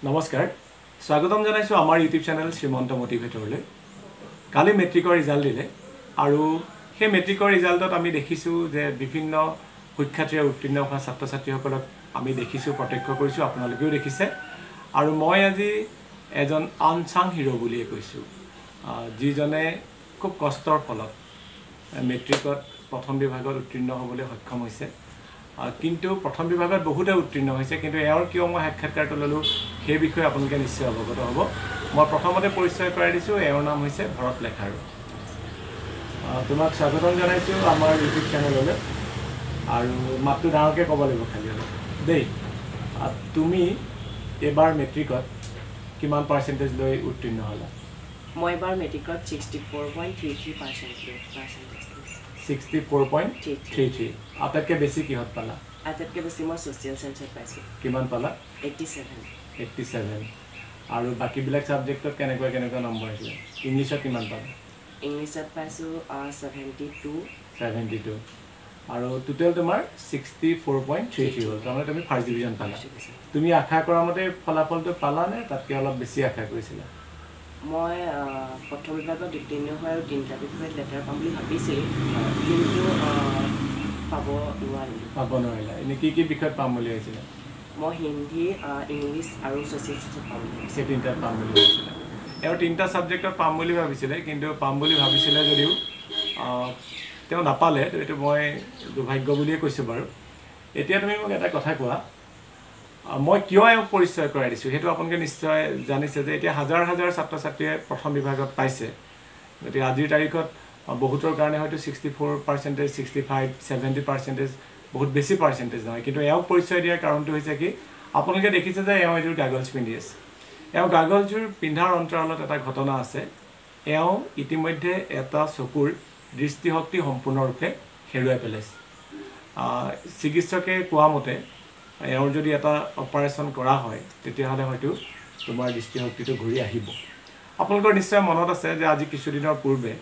নমস্কাৰ স্বাগতম জনাইছো আমাৰ ইউটিউব চেনেল শ্ৰীমন্ত মোটিভেটৰলৈ কালি মেট্ৰিকৰ ৰিজাল্ট দিলে আৰু সেই মেট্ৰিকৰ ৰিজাল্টত আমি দেখিছো যে বিভিন্ন শিক্ষাৰ্থীয়ে উত্তীৰ্ণ হোৱা ছাত্ৰ-ছাত্ৰীসকলক আমি দেখিছো প্ৰত্যক্ষ কৰিছো আপোনালোকেও দেখিছে আৰু মই আজি এজন আনচাং হিৰো বুলিয়ে কৈছো যিজনে খুব কষ্টৰ ফলত মেট্ৰিকত প্ৰথম বিভাগত উত্তীৰ্ণ হ'বলৈ সক্ষম হৈছে কিন্তু প্ৰথম বিভাগত বহুতে উত্তীৰ্ণ হৈছে কিন্তু এওঁৰ কিয় মই সাক্ষাৎকাৰটো ললো সেই বিষয়ে আপোনালোকে নিশ্চয় অৱগত হ'ব মই প্ৰথমতে পৰিচয় কৰাই দিছো এওঁৰ নাম হৈছে ভৰত লেখাৰু তোমাক স্বাগতম জনাইছো আমাৰ ইউটিউব চেনেললৈ আৰু মাতটো ডাঙৰকৈ ক'ব লাগিব খালি অলপ দেই তুমি এবাৰ মেট্ৰিকত কিমান পাৰ্চেণ্টেজ লৈ উত্তীৰ্ণ হ'লা মই এবাৰ মেট্ৰিকত 64.33% 64.33 আটাইতকৈ বেছি কিহত পালা আটাইতকৈ বেছি মই ছ'চিয়েল সায়েন্সত পাইছোঁ কিমান পালা 87 আৰু বাকিবিলাক সাবজেক্টত কেনেকুৱা নম্বৰ আহিলে ইংলিছত কিমান পালা ইংলিছত পাইছোঁ 72 আৰু টোটেল তোমাৰ 64.33 হ'ল তাৰমানে তুমি ফাৰ্ষ্ট ডিভিজন পালা তুমি আশা কৰা মতে ফলাফলটো পালা নে তাতকৈ অলপ বেছি আশা কৰিছিলা মই প্ৰথম বিভাগত উত্তীৰ্ণ হৈ আৰু তিনিটা বিভাগত লেটাৰ পাম বুলি ভাবিছিলোঁ কিন্তু পাব নোৱাৰিলা এনেই কি বিষয়ত পাম বুলি ভাবিছিলা মই হিন্দী ইংলিছ আৰু ছ'চিয়েল সায়েন্সত পাম সেই তিনিটাত পাম বুলি ভাবিছিলা এওঁ তিনিটা ছাবজেক্টত পাম বুলি ভাবিছিলে কিন্তু পাম বুলি ভাবিছিলে যদিও তেওঁ নাপালে এইটো মই দুৰ্ভাগ্য বুলিয়ে কৈছোঁ বাৰু এতিয়া তুমি মোক এটা কথা কোৱা মই কিয় এওঁক পৰিচয় কৰাই দিছোঁ সেইটো আপোনালোকে নিশ্চয় জানিছে যে এতিয়া হাজাৰ হাজাৰ ছাত্ৰ ছাত্ৰীয়ে প্ৰথম বিভাগত পাইছে গতিকে আজিৰ তাৰিখত বহুতৰ কাৰণে হয়তো 64%, 65, 70% বহুত বেছি পাৰ্চেণ্টেজ নহয় কিন্তু এওঁক পৰিচয় দিয়াৰ কাৰণটো হৈছে কি আপোনালোকে দেখিছে যে এওঁ এযোৰ গাগলছ পিন্ধি আছে এওঁ গাগলযোৰ পিন্ধাৰ অন্তৰালত এটা ঘটনা আছে এওঁ ইতিমধ্যে এটা চকুৰ দৃষ্টিশক্তি সম্পূৰ্ণৰূপে হেৰুৱাই পেলাইছে চিকিৎসকে কোৱা মতে এওঁৰ যদি এটা অপাৰেশ্যন কৰা হয় তেতিয়াহ'লে হয়তো তোমাৰ দৃষ্টিশক্তিটো ঘূৰি আহিব আপোনালোকৰ নিশ্চয় মনত আছে যে আজি কিছুদিনৰ পূৰ্বে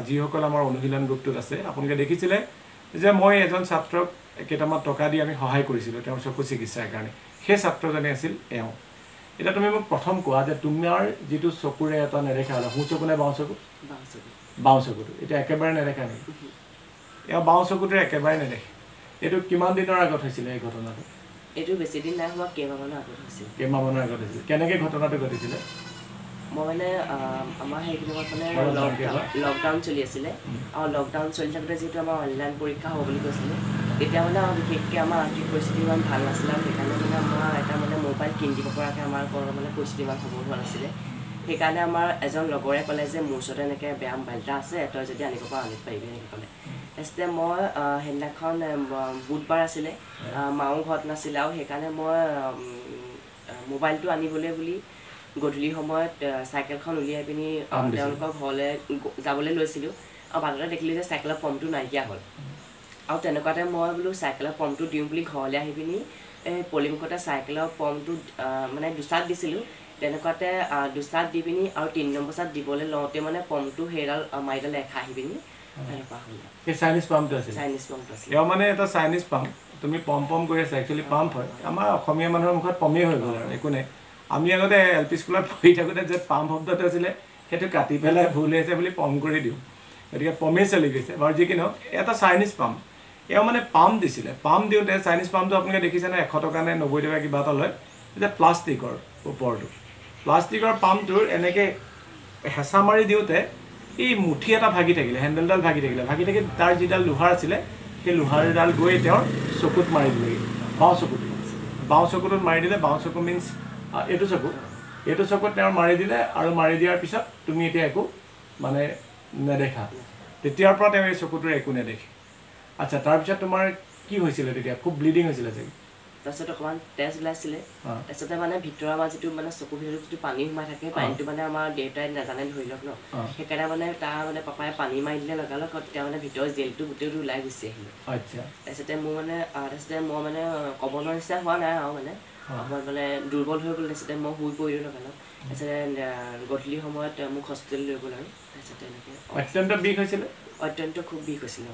যিসকল আমাৰ অনুশীলন গ্ৰুপটোত আছে আপোনালোকে দেখিছিলে যে মই এজন ছাত্ৰক কেইটামান টকা দি আমি সহায় কৰিছিলোঁ তেওঁৰ চকু চিকিৎসাৰ কাৰণে সেই ছাত্ৰজনে আছিল এওঁ এতিয়া তুমি মোক প্ৰথম কোৱা যে তোমাৰ যিটো চকুৰে এটা নেদেখা হ'লে সোঁ চকু নে বাওঁ চকুটো এতিয়া একেবাৰে নেদেখা নেকি এওঁ বাওঁ চকুটোৰে একেবাৰে নেদেখে এইটো কিমান দিনৰ আগত হৈছিলে এই ঘটনাটো এইটো বেছি দিন নাই হোৱা কেইমাহমানৰ আগত হৈছিল কেনেকৈ ঘটনাটো ঘটিছিলে মই মানে আমাৰ সেইখিনিত মানে লকডাউন চলি আছিলে আৰু লকডাউন চলি থাকোঁতে যিহেতু আমাৰ অনলাইন পৰীক্ষা হ'ব বুলি কৈছিলে তেতিয়া মানে বিশেষকৈ আমাৰ আৰ্থিক পৰিস্থিতি ইমান ভাল নাছিলে আৰু সেইকাৰণে মানে আমাৰ এটা মানে মোবাইল কিনি দিব পৰাকৈ আমাৰ মানে পৰিস্থিতি ইমান হ'ব হোৱা নাছিলে সেইকাৰণে আমাৰ এজন লগৰে ক'লে যে মোৰ ওচৰতে এনেকৈ বেয়া মোবাইল এটা আছে তই যদি আনিব পাৰ আনিব পাৰিবি এনেকৈ ক'লে তাৰপিছতে মই সেইদিনাখন বুধবাৰ আছিলে মাও ঘৰত নাছিলে আৰু সেইকাৰণে মই মোবাইলটো আনিবলৈ বুলি গধূলি সময়ত চাইকেলখন উলিয়াই পিনি তেওঁলোকৰ ঘৰলৈ যাবলৈ লৈছিলোঁ আৰু বাটতে দেখিলোঁ যে চাইকেলৰ পাম্পটো নাইকিয়া হ'ল আৰু তেনেকুৱাতে মই বোলো চাইকেলৰ পাম্পটো দিওঁ বুলি ঘৰলৈ আহি পিনি এই পলিমুখতে চাইকেলৰ পাম্পটো মানে দুচাত দিছিলোঁ তেনেকুৱাতে দুচাত দি পিনি আৰু 3 নম্বৰ চাত দিবলৈ লওঁতে মানে পাম্পটো সেইডাল মাৰিডাল এখা আহি পিনি এনেকুৱা হ'ল চাইনিজ পাম্পটো আছিল এওঁ মানে এটা চাইনিজ পাম্প তুমি পম কৰি আছা একচুৱেলি পাম্প হয় আমাৰ অসমীয়া মানুহৰ মুখত পমেই হৈ গ'ল আৰু একো নাই আমি আগতে এল পি স্কুলত পঢ়ি থাকোঁতে যে পাম্প শব্দটো আছিলে সেইটো কাটি পেলাই ভুল হৈছে বুলি পম কৰি দিওঁ গতিকে পমেই চলি গৈছে বাৰু যি কি নহওক এটা চাইনিজ পাম্প এওঁ মানে পাম্প দিছিলে পাম্প দিওঁতে চাইনিজ পাম্পটো আপোনালোকে দেখিছেনে 100 টকা নে 90 টকা কিবা এটা লয় যে প্লাষ্টিকৰ ওপৰটো প্লাষ্টিকৰ পাম্পটোৰ এনেকৈ হেঁচা মাৰি দিওঁতে এই মুঠি এটা ভাগি থাকিলে হেণ্ডেলডাল ভাগি থাকি তাৰ যিডাল লোহাৰ আছিলে সেই লোহাৰডাল গৈ তেওঁৰ চকুত মাৰি দিলেগৈ বাওঁ চকুটোত মাৰি দিলে বাওঁ চকু মিনছ এইটো চকুত তেওঁ মাৰি দিলে আৰু মাৰি দিয়াৰ পিছত তুমি এতিয়া একো মানে নেদেখা তেতিয়াৰ পৰা তেওঁ এই চকুটোৰে একো নেদেখে আচ্ছা তাৰপিছত তোমাৰ কি হৈছিলে তেতিয়া খুব ব্লিডিং হৈছিলে চাগে তাৰপিছত অকণমান তেজ ওলাইছিলে তাৰপিছতে মানে ভিতৰৰ আমাৰ যিটো মানে চকুৰ ভিতৰত যিটো পানী সোমাই থাকে পানীটো মানে আমাৰ দেউতাই নাজানে ধৰি লওক ন সেইকাৰণে মানে তাৰ মানে পাপাই পানী মাৰি দিলে লগালগ তেতিয়া মানে ভিতৰৰ জেলটো গোটেইটো ওলাই গুচি আহিলে আচ্ছা তাৰপিছতে মোৰ মানে মই মানে ক'ব নোৱাৰা নিচিনা হোৱা নাই আৰু মানে অকণমান মানে দুৰ্বল হৈ গ'ল তাৰপিছতে মই শুই পৰিলোঁ লগালগ তাৰপিছতে গধূলি সময়ত মোক হস্পিটেল লৈ গ'ল আৰু তাৰপিছতে এনেকৈ অত্যন্ত খুব বিষ হৈছিলে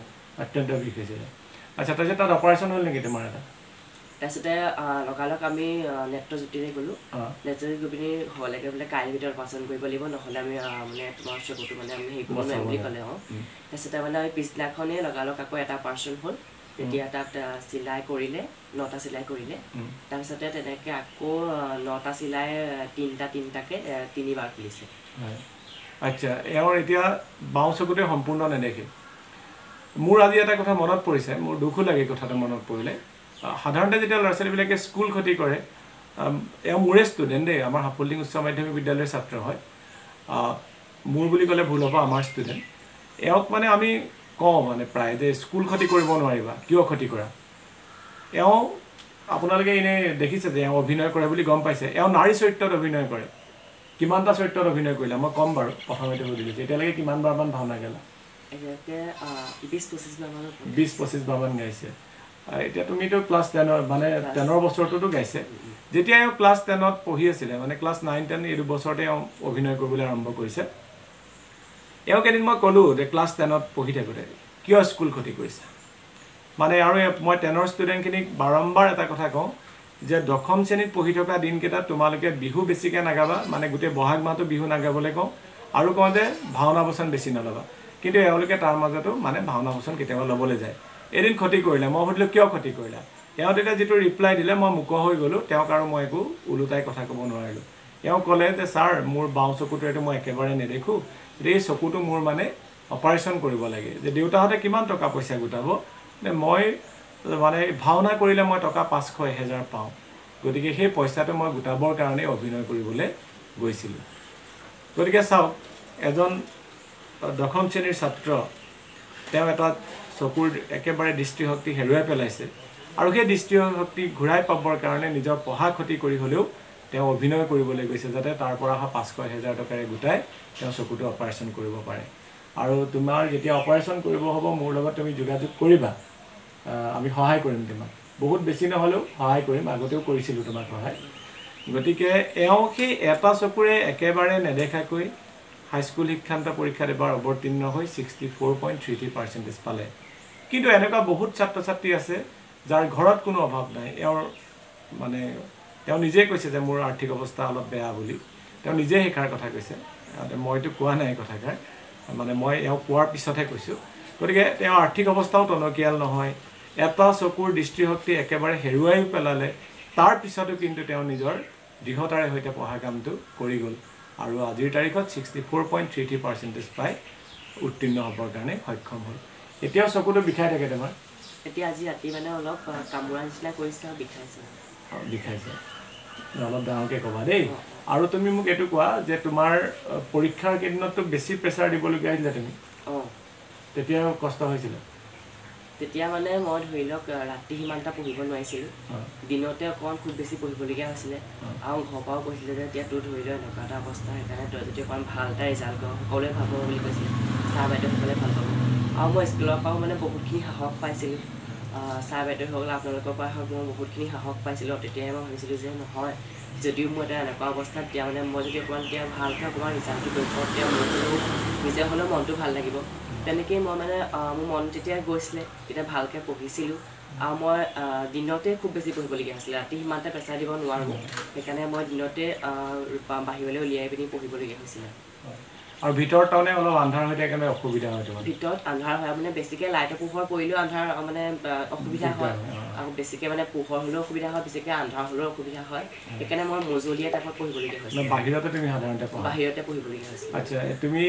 আচ্ছা তাৰপিছত তাত অপাৰেশ্যন হ'ল নেকি তোমাৰ এটা তাৰপিছতে লগালগ আমি নেত্ৰজ্যোতিৰে গ'লোঁ নেত্ৰজ্যোতি গৈ পিনি ঘৰলৈকে বোলে কাইলৈৰ ভিতৰত অপাৰেশ্যন কৰিব লাগিব নহ'লে আমি মানে তোমাৰ চকুটো মানে আমি হেৰি কৰিব নোৱাৰিম বুলি ক'লে তাৰপিছতে মানে আমি পিছদিনাখনেই লগালগ আকৌ এটা অপাৰেশ্যন হ'ল তেতিয়া তাত চিলাই কৰিলে 9টা চিলাই কৰিলে তাৰপিছতে তেনেকৈ আকৌ 9টা চিলাই তিনিটাকৈ 3বাৰ খুলিছে আচ্ছা এওঁৰ এতিয়া বাওঁ চকুতে সম্পূৰ্ণ নেদেখে মোৰ আজি এটা কথা মনত পৰিছে মোৰ দুখো লাগে কথাটো মনত পৰিলে সাধাৰণতে যেতিয়া ল'ৰা ছোৱালীবিলাকে স্কুল ক্ষতি কৰে এওঁ মোৰে ষ্টুডেণ্ট দেই আমাৰ সাফল্যিং উচ্চ মাধ্যমিক বিদ্যালয়ৰ ছাত্ৰ হয় মোৰ বুলি ক'লে ভুল হ'ব আমাৰ ষ্টুডেণ্ট এওঁক মানে আমি কওঁ মানে প্ৰায় যে স্কুল ক্ষতি কৰিব নোৱাৰিবা কিয় ক্ষতি কৰা এওঁ আপোনালোকে এনেই দেখিছে যে এওঁ অভিনয় কৰে বুলি গম পাইছে এওঁ নাৰী চৰিত্ৰত অভিনয় কৰে কিমানটা চৰিত্ৰত অভিনয় কৰিলে মই ক'ম বাৰু প্ৰথমতে সুধিলোঁ এতিয়ালৈকে কিমানবাৰমান ভাওনা গালা 20-25 বাৰমান গাইছে এতিয়া তুমিতো ক্লাছ 10 মানে 10ৰ বছৰটোতো গাইছে যেতিয়া এওঁ ক্লাছ 10ত পঢ়ি আছিলে মানে ক্লাছ 9-10 এই দুবছৰতে এওঁ অভিনয় কৰিবলৈ আৰম্ভ কৰিছে এওঁক এদিন মই ক'লোঁ যে ক্লাছ 10ত পঢ়ি থাকোঁতে কিয় স্কুল ক্ষতি কৰিছা মানে আৰু মই 10ৰ ষ্টুডেণ্টখিনিক বাৰম্বাৰ এটা কথা কওঁ যে 10ম শ্ৰেণীত পঢ়ি থকা দিনকেইটাত তোমালোকে বিহু বেছিকৈ নাগাবা মানে গোটেই বহাগ মাহটো বিহু নাগাবলৈ কওঁ আৰু কওঁ যে ভাওনা বচন বেছি নল'বা কিন্তু এওঁলোকে তাৰ মাজতো মানে ভাওনা বচন কেতিয়াবা ল'বলৈ যায় এদিন ক্ষতি কৰিলে মই সুধিলোঁ কিয় ক্ষতি কৰিলা এওঁ তেতিয়া যিটো ৰিপ্লাই দিলে মই মুখ হৈ গ'লোঁ তেওঁক আৰু মই একো ওলোটাই কথা ক'ব নোৱাৰিলোঁ এওঁ ক'লে যে ছাৰ মোৰ বাওঁ চকুটো এইটো মই একেবাৰে নেদেখোঁ এই চকুটো মোৰ মানে অপাৰেশ্যন কৰিব লাগে যে দেউতাহঁতে কিমান টকা পইচা গোটাব নে মই মানে ভাওনা কৰিলে মই টকা 500-1000 পাওঁ গতিকে সেই পইচাটো মই গোটাবৰ কাৰণে অভিনয় কৰিবলৈ গৈছিলোঁ গতিকে চাওক এজন 10ম শ্ৰেণীৰ ছাত্ৰ তেওঁ এটা চকুৰ একেবাৰে দৃষ্টিশক্তি হেৰুৱাই পেলাইছে আৰু সেই দৃষ্টিশক্তি ঘূৰাই পাবৰ কাৰণে নিজৰ পঢ়া ক্ষতি কৰি হ'লেও তেওঁ অভিনয় কৰিবলৈ গৈছে যাতে তাৰ পৰা অহা 500-1000 টকাৰে গোটাই তেওঁ চকুটো অপাৰেশ্যন কৰিব পাৰে আৰু তোমাৰ যেতিয়া অপাৰেশ্যন কৰিব হ'ব মোৰ লগত তুমি যোগাযোগ কৰিবা আমি সহায় কৰিম তোমাক বহুত বেছি নহ'লেও সহায় কৰিম আগতেও কৰিছিলোঁ তোমাক সহায় গতিকে এওঁ সেই এটা চকুৰে একেবাৰে নেদেখাকৈ হাইস্কুল শিক্ষান্ত পৰীক্ষাত এবাৰ অৱতীৰ্ণ হৈ 64.33% পালে কিন্তু এনেকুৱা বহুত ছাত্ৰ ছাত্ৰী আছে যাৰ ঘৰত কোনো অভাৱ নাই এওঁৰ মানে তেওঁ নিজে কৈছে যে মোৰ আৰ্থিক অৱস্থা অলপ বেয়া বুলি তেওঁ নিজে শিকাৰ কথা কৈছে মইতো কোৱা নাই কথাষাৰ মানে মই এওঁ কোৱাৰ পিছতহে কৈছোঁ গতিকে তেওঁ আৰ্থিক অৱস্থাও টনকিয়াল নহয় এটা চকুৰ দৃষ্টিশক্তি একেবাৰে হেৰুৱাই পেলালে তাৰ পিছতো কিন্তু তেওঁ নিজৰ দৃঢ়তাৰে সৈতে পঢ়া কামটো কৰি গ'ল আৰু আজিৰ তাৰিখত 64.33% পাই উত্তীৰ্ণ হ'বৰ কাৰণে সক্ষম হ'ল এতিয়াও চকুটো বিষাই থাকে তোমাৰ এতিয়া আজি ৰাতি মানে অলপ কামোৰা নিচিনা কৰিছে আৰু বিষাইছে অলপ ডাঙৰকৈ ক'বা দেই আৰু তুমি মোক এইটো কোৱা যে তোমাৰ পৰীক্ষাৰ কেইদিনততো বেছি প্ৰেছাৰ দিবলগীয়া হৈছিলে তুমি তেতিয়া কষ্ট হৈছিলে তেতিয়া মানে মই ধৰি লওক ৰাতি সিমানটা পঢ়িব নোৱাৰিছিলোঁ দিনতে অকণমান খুব বেছি পঢ়িবলগীয়া হৈছিলে আৰু ঘৰৰ পৰাও কৈছিলে যে এতিয়া তোৰ ধৰি লওক এনেকুৱা এটা অৱস্থা সেইকাৰণে তই যদি অকণমান ভাল এটা ৰিজাল্ট কৰ সকলোৱে ভাল পাব বুলি কৈছিলে ছাৰ বাইদেউসকলে ভাল পাব আৰু মই স্কুলৰ পৰাও মানে বহুতখিনি সাহস পাইছিলোঁ ছাৰ বাইদেউসকলে আপোনালোকৰ পৰা হওক মই বহুতখিনি সাহস পাইছিলোঁ তেতিয়াই মই ভাবিছিলোঁ যে নহয় যদিও মোৰ এটা এনেকুৱা অৱস্থাত তেতিয়া মানে মই যদি অকণমান তেতিয়া ভালকৈ অকণমান ৰিজাল্টটো কৰিব পাৰোঁ তেতিয়া মোৰ নিজে হ'লেও মনটো ভাল লাগিব তেনেকৈয়ে মই মানে মোৰ মন যেতিয়া গৈছিলে তেতিয়া ভালকৈ পঢ়িছিলোঁ আৰু মই দিনতে খুব বেছি পঢ়িবলগীয়া হৈছিলে ৰাতি সিমানতে প্ৰেছাৰ দিব নোৱাৰোঁ সেইকাৰণে মই দিনতে বাহিৰলৈ উলিয়াই পিনি পঢ়িবলগীয়া হৈছিলে আৰু ভিতৰত তাৰমানে অলপ আন্ধাৰ হৈ থাকে অসুবিধা হয় ভিতৰত আন্ধাৰ হয় মানে বেছিকৈ লাইটৰ পোহৰ পৰিলেও আন্ধাৰ মানে অসুবিধা হয় আৰু বেছিকৈ মানে পোহৰ হ'লেও অসুবিধা হয় বেছিকৈ আন্ধাৰ হ'লেও অসুবিধা হয় সেইকাৰণে মই মজলীয়া টাইপত পঢ়িবলগীয়া হৈছিলে বাহিৰতে তুমি সাধাৰণতে বাহিৰতে পঢ়িবলগীয়া হৈছিলে আচ্ছা তুমি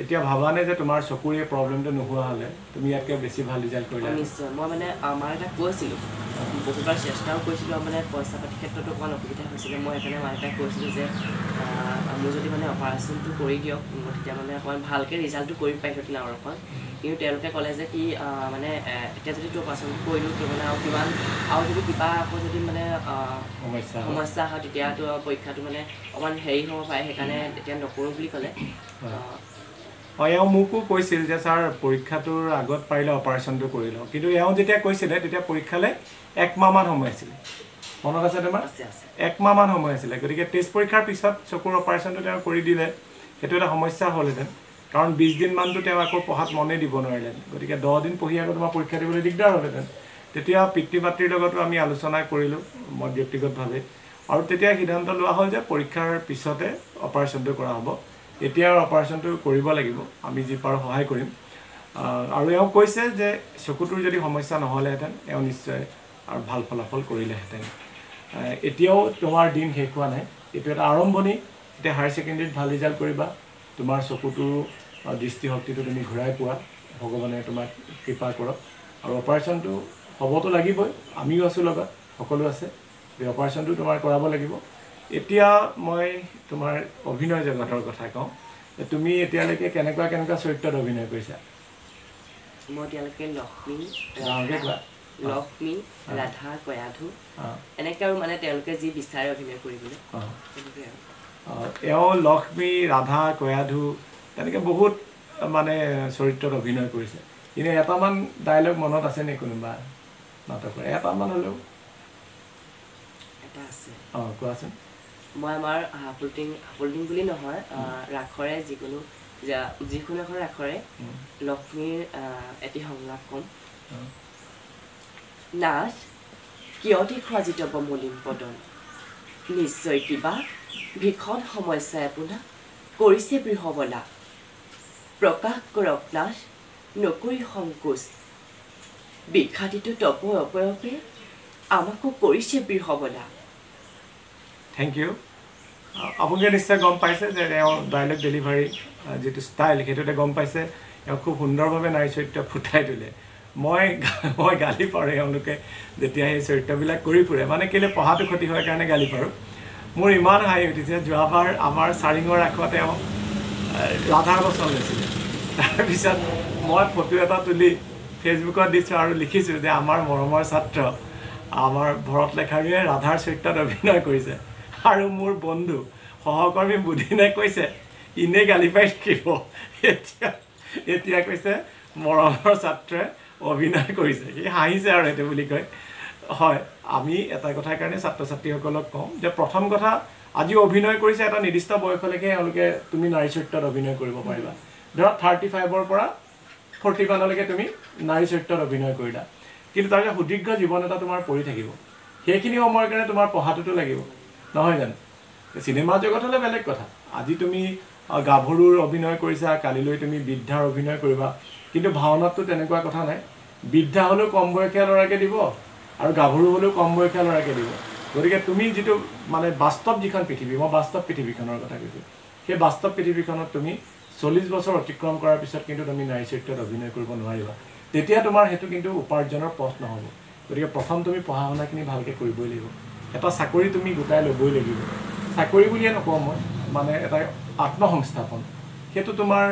এতিয়া ভাবানে যে তোমাৰ চকুৰ এই প্ৰব্লেমটো নোহোৱা হ'লে তুমি ইয়াতকৈ বেছি ভাল ৰিজাল্ট কৰিলা নিশ্চয় মই মানে আমাৰ এটা কৈছিলোঁ বহুতবাৰ চেষ্টাও কৰিছিলোঁ মানে পইচা পাতিৰ ক্ষেত্ৰতো অকণমান অসুবিধা হৈছিলে মই সেইকাৰণে মই এটা কৈছিলোঁ যে মোৰ যদি মানে অপাৰেশ্যনটো কৰি দিয়ক মই তেতিয়া মানে অকণমান ভালকৈ ৰিজাল্টটো কৰি পাৰিলোঁ ডাঙৰখন কিন্তু তেওঁলোকে ক'লে যে কি মানে এতিয়া যদি তোৰ অপাৰেশ্যনটো কৰি দিওঁ তোৰ মানে আৰু কিমান আৰু যদি কিবা আকৌ যদি মানে সমস্যা হয় তেতিয়াতো পৰীক্ষাটো মানে অকণমান হেৰি হ'ব পাৰে সেইকাৰণে এতিয়া নকৰোঁ বুলি ক'লে এওঁ মোকো কৈছিল যে ছাৰ পৰীক্ষাটোৰ আগত পাৰিলে অপাৰেশ্যনটো কৰি লওঁ কিন্তু এওঁ যেতিয়া কৈছিলে তেতিয়া পৰীক্ষালৈ 1 মাহমান সময় আছিলে মনত আছে তোমাৰ 1 মাহমান সময় আছিলে গতিকে টেষ্ট পৰীক্ষাৰ পিছত চকুৰ অপাৰেশ্যনটো তেওঁ কৰি দিলে সেইটো এটা সমস্যা হ'লহেঁতেন কাৰণ 20 দিনমানটো তেওঁ আকৌ পঢ়াত মনেই দিব নোৱাৰিলেন গতিকে 10 দিন পঢ়ি আকৌ তোমাৰ পৰীক্ষা দিবলৈ দিগদাৰ হ'লহেঁতেন তেতিয়া পিতৃ মাতৃৰ লগতো আমি আলোচনা কৰিলোঁ মই ব্যক্তিগতভাৱে আৰু তেতিয়া সিদ্ধান্ত লোৱা হ'ল যে পৰীক্ষাৰ পিছতে অপাৰেশ্যনটো কৰা হ'ব এতিয়া অপাৰেশ্যনটো কৰিব লাগিব আমি যি পাৰোঁ সহায় কৰিম আৰু এওঁ কৈছে যে চকুটোৰ যদি সমস্যা নহ'লেহেঁতেন এওঁ নিশ্চয় আৰু ভাল ফলাফল কৰিলেহেঁতেন এতিয়াও তোমাৰ দিন শেষ হোৱা নাই এইটো এটা আৰম্ভণি এতিয়া হায়াৰ ছেকেণ্ডেৰীত ভাল ৰিজাল্ট কৰিবা তোমাৰ চকুটোৰ দৃষ্টিশক্তিটো তুমি ঘূৰাই পোৱা ভগৱানে তোমাক কৃপা কৰক আৰু অপাৰেশ্যনটো হ'বতো লাগিবই আমিও আছোঁ লগত সকলো আছে এই অপাৰেশ্যনটো তোমাৰ কৰাব লাগিব এতিয়া মই তোমাৰ অভিনয় জগতৰ কথা কওঁ তুমি এতিয়ালৈকে কেনেকুৱা চৰিত্ৰত অভিনয় কৰিছা মই এতিয়ালৈকে লক্ষ্মী ৰাধা কয়াধু এনেকৈ আৰু মানে তেওঁলোকে যি বিচাৰে অভিনয় কৰিবলৈ এওঁ লক্ষ্মী ৰাধা কয়াধু তেনেকৈ বহুত মানে চৰিত্ৰত অভিনয় কৰিছে কিন্তু এটামান ডাইলগ মনত আছে নে কোনোবা নাটকৰ এটামান হ'লেও এটা আছে কোৱাচোন মই আমাৰ হাফলটিং বুলি নহয় ৰাসৰে যিকোনো এখন ৰাসৰে লক্ষ্মীৰ এটি সংলাপ ক'ম নাচ কিয় দেখুৱা জিতব মলিন পদন নিশ্চয় কিবা ভীষণ সমস্যাই আপোনাক কৰিছে বৃহবলা প্ৰকাশ কৰক নাচ নকৰি সংকোচ বিখ্যাতিটো তপ অপয়পে আমাকো কৰিছে বৃহবলা থেংক ইউ আপোনালোকে নিশ্চয় গম পাইছে যে এওঁৰ ডাইলগ ডেলিভাৰী যিটো ষ্টাইল সেইটোতে গম পাইছে এওঁ খুব সুন্দৰভাৱে নাৰী চৰিত্ৰ ফুটাই তোলে মই গালি পাৰোঁ এওঁলোকে যেতিয়া সেই চৰিত্ৰবিলাক কৰি ফুৰে মানে কেলৈ পঢ়াটো ক্ষতি হয় কাৰণে গালি পাৰোঁ মোৰ ইমান হাঁহি উঠিছে যোৱাবাৰ আমাৰ চাৰিঙৰ ৰাসত এওঁ ৰাধাৰ বচন লৈছিলে তাৰপিছত মই ফটো এটা তুলি ফেচবুকত দিছোঁ আৰু লিখিছোঁ যে আমাৰ মৰমৰ ছাত্ৰ আমাৰ ভৰত লেখাৰীয়ে ৰাধাৰ চৰিত্ৰত অভিনয় কৰিছে আৰু মোৰ বন্ধু সহকৰ্মী বুধিনে কৈছে ইনে গালি পাই থাকিব এতিয়া কৈছে মৰমৰ ছাত্ৰই অভিনয় কৰিছে সি হাঁহিছে আৰু সেইটো বুলি কয় হয় আমি এটা কথাৰ কাৰণে ছাত্ৰ ছাত্ৰীসকলক কওঁ যে প্ৰথম কথা আজি অভিনয় কৰিছে এটা নিৰ্দিষ্ট বয়সলৈকে এওঁলোকে তুমি নাৰী চৰিত্ৰত অভিনয় কৰিব পাৰিবা ধৰা 35ৰ পৰা 40মানলৈকে তুমি নাৰী চৰিত্ৰত অভিনয় কৰিলা কিন্তু তাৰপিছত সুদীৰ্ঘ জীৱন এটা তোমাৰ পৰি থাকিব সেইখিনি সময়ৰ কাৰণে তোমাৰ পঢ়াটোতো লাগিব নহয় জানো চিনেমা জগত হ'লে বেলেগ কথা আজি তুমি গাভৰুৰ অভিনয় কৰিছা কালিলৈ তুমি বৃদ্ধাৰ অভিনয় কৰিবা কিন্তু ভাওনাততো তেনেকুৱা কথা নাই বৃদ্ধা হ'লেও কম বয়সীয়া ল'ৰাকে দিব আৰু গাভৰু হ'লেও কম বয়সীয়া ল'ৰাকে দিব গতিকে তুমি যিটো মানে বাস্তৱ যিখন পৃথিৱী মই বাস্তৱ পৃথিৱীখনৰ কথা কৈছোঁ সেই বাস্তৱ পৃথিৱীখনত তুমি 40 বছৰ অতিক্ৰম কৰাৰ পিছত কিন্তু তুমি নাৰী চৰিত্ৰত অভিনয় কৰিব নোৱাৰিবা তেতিয়া তোমাৰ সেইটো কিন্তু উপাৰ্জনৰ পথ নহ'ব গতিকে প্ৰথম তুমি পঢ়া শুনাখিনি ভালকৈ কৰিবই লাগিব এটা চাকৰি তুমি গোটাই ল'বই লাগিব চাকৰি বুলিয়ে নকওঁ মই মানে এটা আত্মসংস্থাপন সেইটো তোমাৰ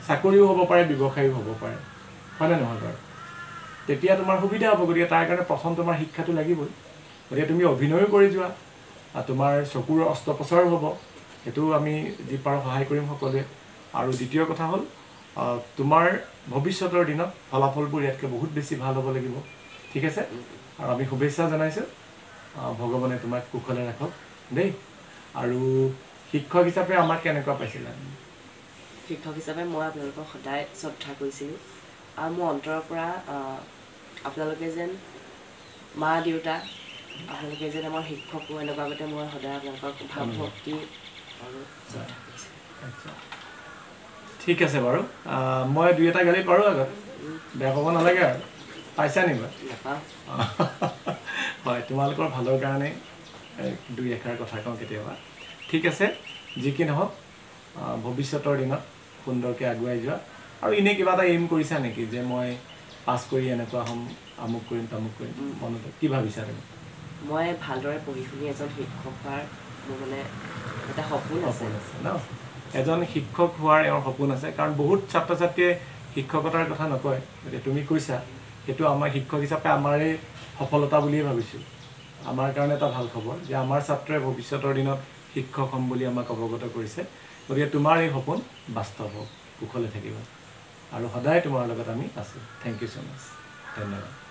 চাকৰিও হ'ব পাৰে ব্যৱসায়ো হ'ব পাৰে হয়নে নহয় বাৰু তেতিয়া তোমাৰ সুবিধা হ'ব গতিকে তাৰ কাৰণে প্ৰথম তোমাৰ শিক্ষাটো লাগিবই গতিকে তুমি অভিনয়ো কৰি যোৱা তোমাৰ চকুৰ অস্ত্ৰোপচাৰো হ'ব সেইটো আমি যি পাৰোঁ সহায় কৰিম সকলোৱে আৰু দ্বিতীয় কথা হ'ল তোমাৰ ভৱিষ্যতৰ দিনত ফলাফলবোৰ ইয়াতকৈ বহুত বেছি ভাল হ'ব লাগিব ঠিক আছে আৰু আমি শুভেচ্ছা জনাইছোঁ ভগৱানে তোমাক কুশলে ৰাখক দেই আৰু শিক্ষক হিচাপে আমাক কেনেকুৱা পাইছিলা শিক্ষক হিচাপে মই আপোনালোকক সদায় শ্ৰদ্ধা কৰিছিলোঁ আৰু মোৰ অন্তৰৰ পৰা আপোনালোকে যেন মা দেউতা আপোনালোকে যেন আমাৰ শিক্ষকো এনেকুৱা আগতে মই সদায় আপোনালোকক ভাৱ ভক্তি আৰু শ্ৰদ্ধা কৰিছিলোঁ ঠিক আছে বাৰু মই দুই এটা গালি পাৰোঁ আগত বেয়া পাব নালাগে আৰু পাইছা নি বাৰু নাপাওঁ হয় তোমালোকৰ ভালৰ কাৰণে দুই এষাৰ কথা কওঁ কেতিয়াবা ঠিক আছে যি কি নহওক ভৱিষ্যতৰ দিনত সুন্দৰকৈ আগুৱাই যোৱা আৰু এনেই কিবা এটা এইম কৰিছা নেকি যে মই পাছ কৰি এনেকুৱা হ'ম আমুক কৰিম তামুক কৰিম মনত কি ভাবিছা তুমি মই ভালদৰে পঢ়ি শুনি এজন শিক্ষক হোৱাৰ মোৰ মানে এটা সপোন আছে ন এজন শিক্ষক হোৱাৰ এওঁৰ সপোন আছে কাৰণ বহুত ছাত্ৰ ছাত্ৰীয়ে শিক্ষকতাৰ কথা নকয় গতিকে তুমি কৈছা সেইটো আমাৰ শিক্ষক হিচাপে আমাৰেই সফলতা বুলিয়ে ভাবিছোঁ আমাৰ কাৰণে এটা ভাল খবৰ যে আমাৰ ছাত্ৰই ভৱিষ্যতৰ দিনত শিক্ষক হ'ম বুলি আমাক অৱগত কৰিছে গতিকে তোমাৰ এই সপোন বাস্তৱ হওক কুশলে থাকিব আৰু সদায় তোমাৰ লগত আমি আছোঁ থেংক ইউ ছ' মাছ ধন্যবাদ